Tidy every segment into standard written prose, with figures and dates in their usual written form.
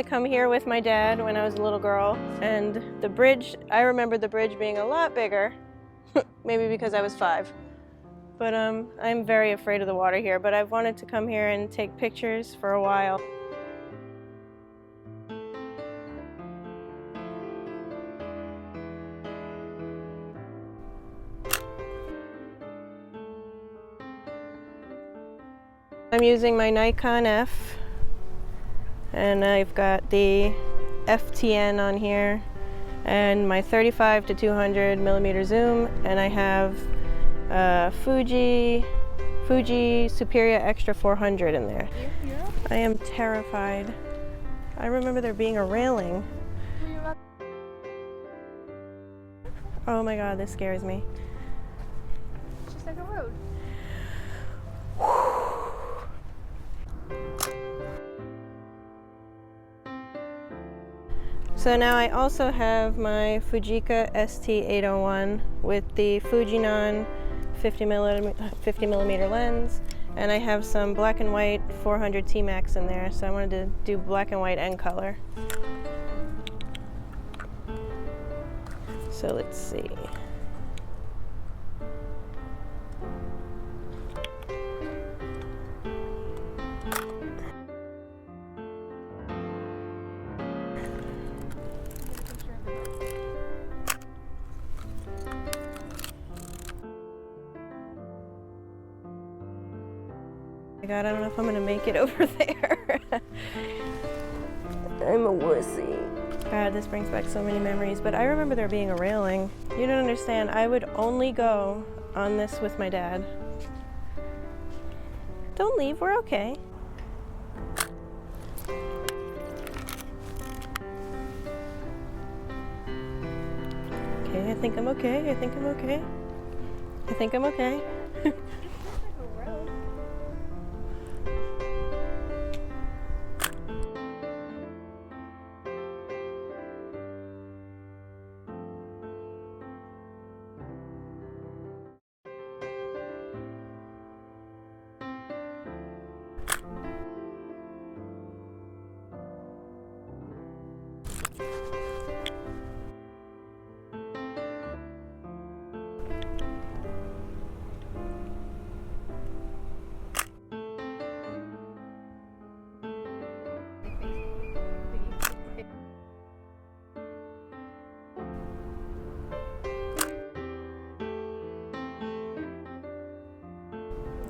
to come here with my dad when I was a little girl, and the bridge, I remember the bridge being a lot bigger, maybe because I was 5. But I'm very afraid of the water here, but I've wanted to come here and take pictures for a while. I'm using my Nikon F, and I've got the FTN on here, and my 35 to 200 millimeter zoom, and I have Fuji Superior Extra 400 in there. I am terrified. I remember there being a railing. Oh my god, this scares me. It's just like a road. So now I also have my Fujica ST801 with the Fujinon 50 millimeter lens, and I have some black and white 400 T-Max in there, so I wanted to do black and white and color. So let's see. God, I don't know if I'm gonna make it over there. I'm a wussy. God, this brings back so many memories, but I remember there being a railing. You don't understand, I would only go on this with my dad. Don't leave, we're okay. Okay, I think I'm okay, I think I'm okay. I think I'm okay.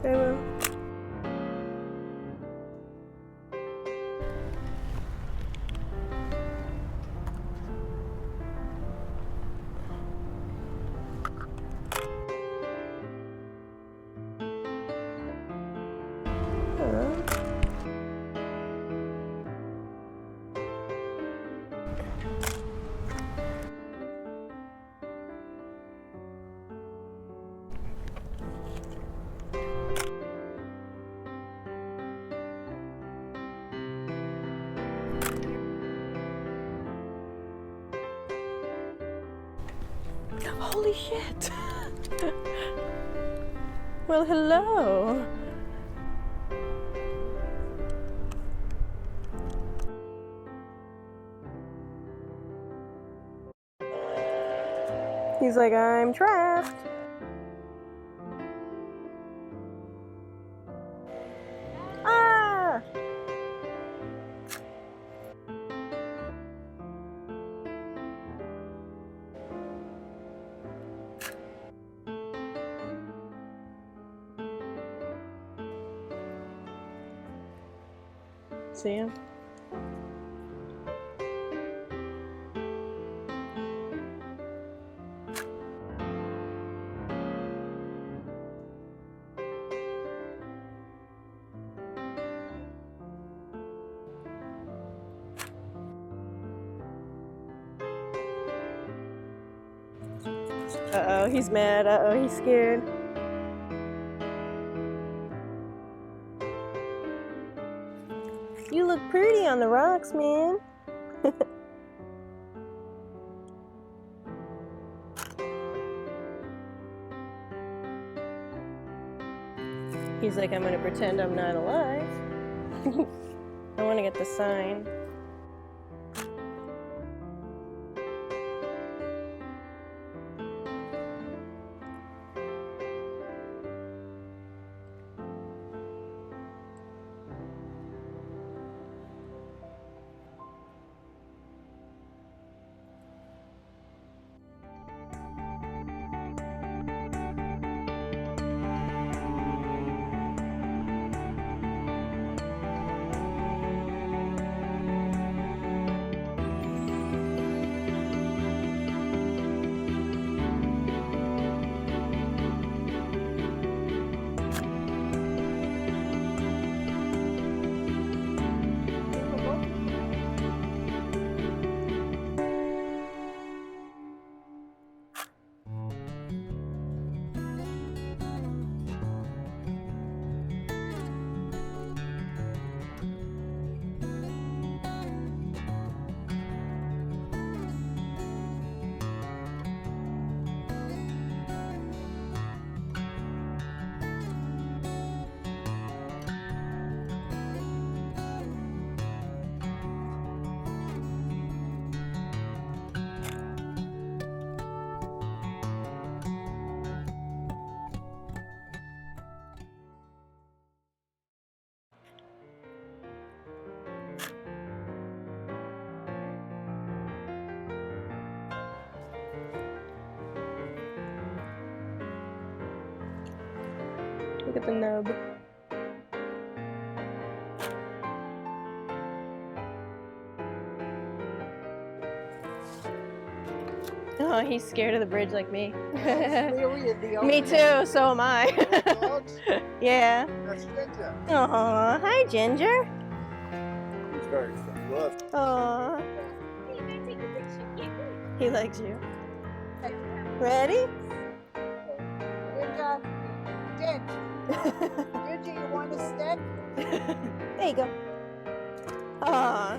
I will. Holy shit! Well, hello! He's like, I'm trapped! Ah! See him? Uh-oh, he's mad. Uh-oh, he's scared. You look pretty on the rocks, man. He's like, I'm gonna pretend I'm not alive. I want to get the sign. Look at the nub. Oh, he's scared of the bridge like me. Me too, so am I. Yeah. That's Ginger. Aw, hi Ginger. He's very good. Aw, he likes you. Ready? Ginger, you want a stick? There you go. Aw.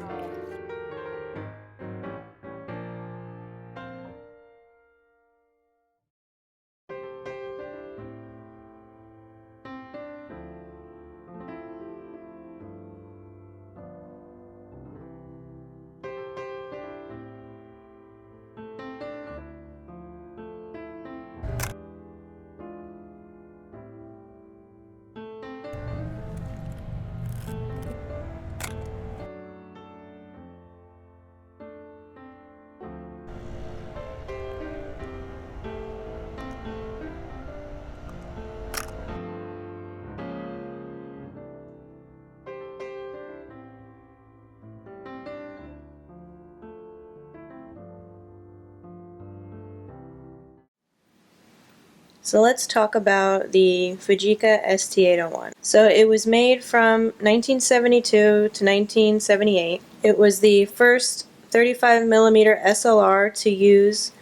So let's talk about the Fujica ST801. So it was made from 1972 to 1978. It was the first 35mm SLR to use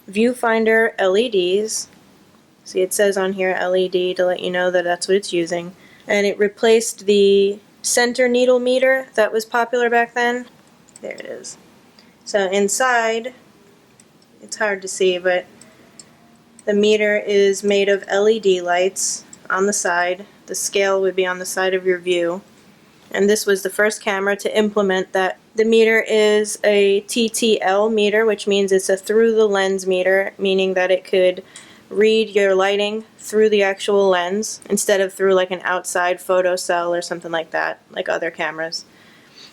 viewfinder LEDs. See, it says on here LED to let you know that that's what it's using. And it replaced the center needle meter that was popular back then. There it is. So inside, it's hard to see, but the meter is made of LED lights on the side. The scale would be on the side of your view. And this was the first camera to implement that. The meter is a Ttl meter, which means it's a through the lens meter, meaning that it could read your lighting through the actual lens instead of through like an outside photo cell or something like that, like other cameras.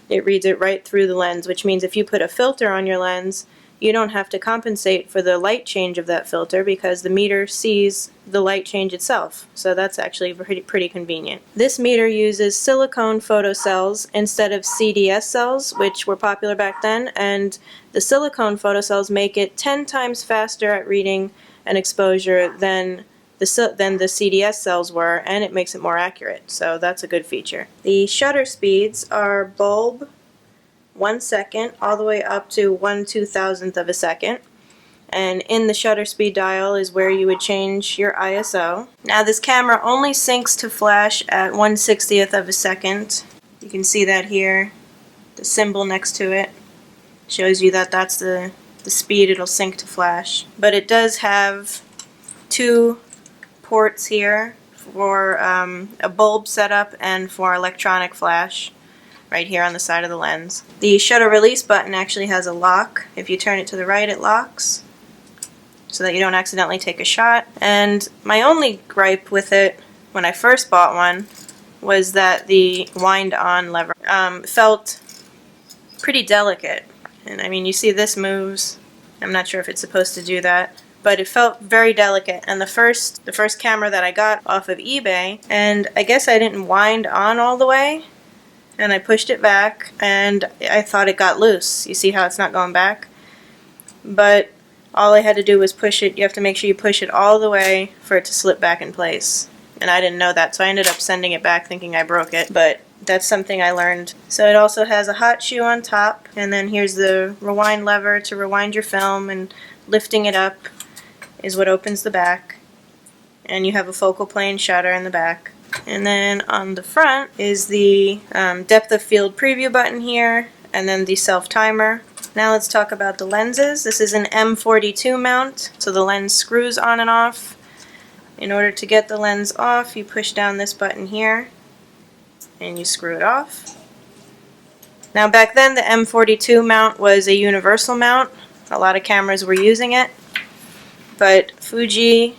It reads it right through the lens, which means if you put a filter on your lens, you don't have to compensate for the light change of that filter because the meter sees the light change itself. So that's actually pretty convenient. This meter uses silicone photocells instead of CDS cells, which were popular back then, and the silicone photocells make it 10 times faster at reading an exposure than the CDS cells were, and it makes it more accurate. So that's a good feature. The shutter speeds are bulb 1 second all the way up to 1/2000th of a second. And in the shutter speed dial is where you would change your ISO. Now this camera only syncs to flash at 1/60th of a second. You can see that here. The symbol next to it shows you that that's the speed it'll sync to flash. But it does have 2 ports here for a bulb setup and for electronic flash. Right here on the side of the lens. The shutter release button actually has a lock. If you turn it to the right, it locks so that you don't accidentally take a shot. And my only gripe with it when I first bought one was that the wind-on lever felt pretty delicate. And I mean, you see this moves. I'm not sure if it's supposed to do that, but it felt very delicate. And the first camera that I got off of eBay, and I guess I didn't wind on all the way, and I pushed it back, and I thought it got loose. You see how it's not going back? But all I had to do was push it. You have to make sure you push it all the way for it to slip back in place. And I didn't know that, so I ended up sending it back thinking I broke it. But that's something I learned. So it also has a hot shoe on top, and then here's the rewind lever to rewind your film, and lifting it up is what opens the back. And you have a focal plane shutter in the back. And then on the front is the depth of field preview button here, and then the self-timer. Now let's talk about the lenses. This is an M42 mount, so the lens screws on and off. In order to get the lens off, you push down this button here, and you screw it off. Now back then the M42 mount was a universal mount. A lot of cameras were using it, but Fuji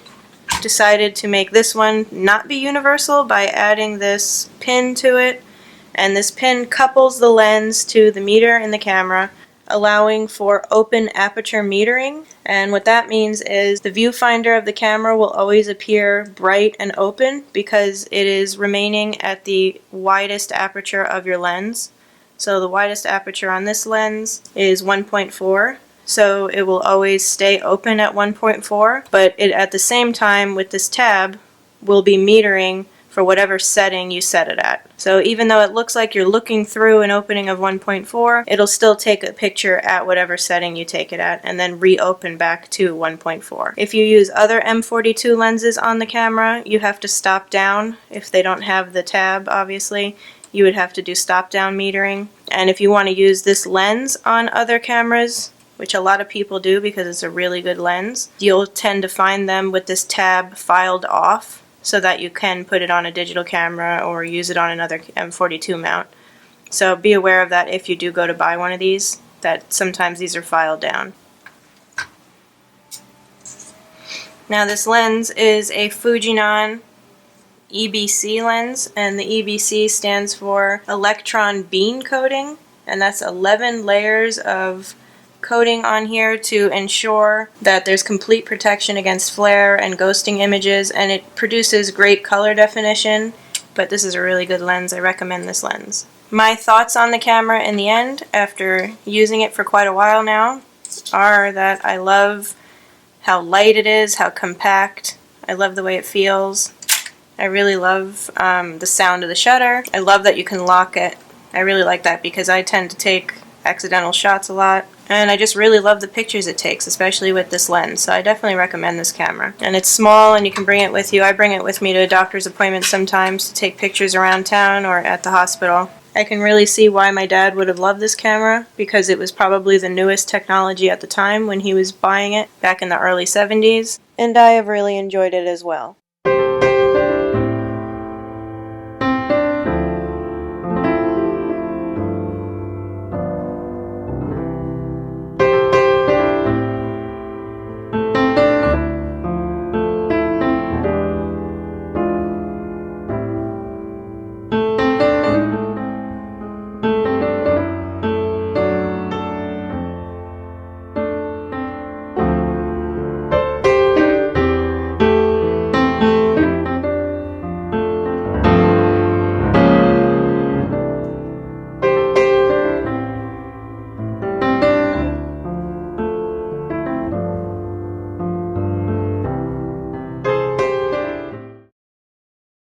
decided to make this one not be universal by adding this pin to it, and this pin couples the lens to the meter in the camera allowing for open aperture metering. And what that means is the viewfinder of the camera will always appear bright and open because it is remaining at the widest aperture of your lens. So the widest aperture on this lens is 1.4. So it will always stay open at 1.4, but it at the same time with this tab will be metering for whatever setting you set it at. So even though it looks like you're looking through an opening of 1.4, it'll still take a picture at whatever setting you take it at and then reopen back to 1.4. If you use other M42 lenses on the camera, you have to stop down. If they don't have the tab, obviously, you would have to do stop down metering. And if you want to use this lens on other cameras, which a lot of people do because it's a really good lens, you'll tend to find them with this tab filed off, so that you can put it on a digital camera or use it on another M42 mount. So be aware of that if you do go to buy one of these, that sometimes these are filed down. Now this lens is a Fujinon EBC lens, and the EBC stands for electron beam coating, and that's 11 layers of coating on here to ensure that there's complete protection against flare and ghosting images, and it produces great color definition. But this is a really good lens. I recommend this lens. My thoughts on the camera in the end, after using it for quite a while now, are that I love how light it is, how compact. I love the way it feels. I really love the sound of the shutter. I love that you can lock it. I really like that because I tend to take accidental shots a lot. And I just really love the pictures it takes, especially with this lens. So I definitely recommend this camera. And it's small and you can bring it with you. I bring it with me to doctor's appointments sometimes to take pictures around town or at the hospital. I can really see why my dad would have loved this camera because it was probably the newest technology at the time when he was buying it back in the early 70s. And I have really enjoyed it as well.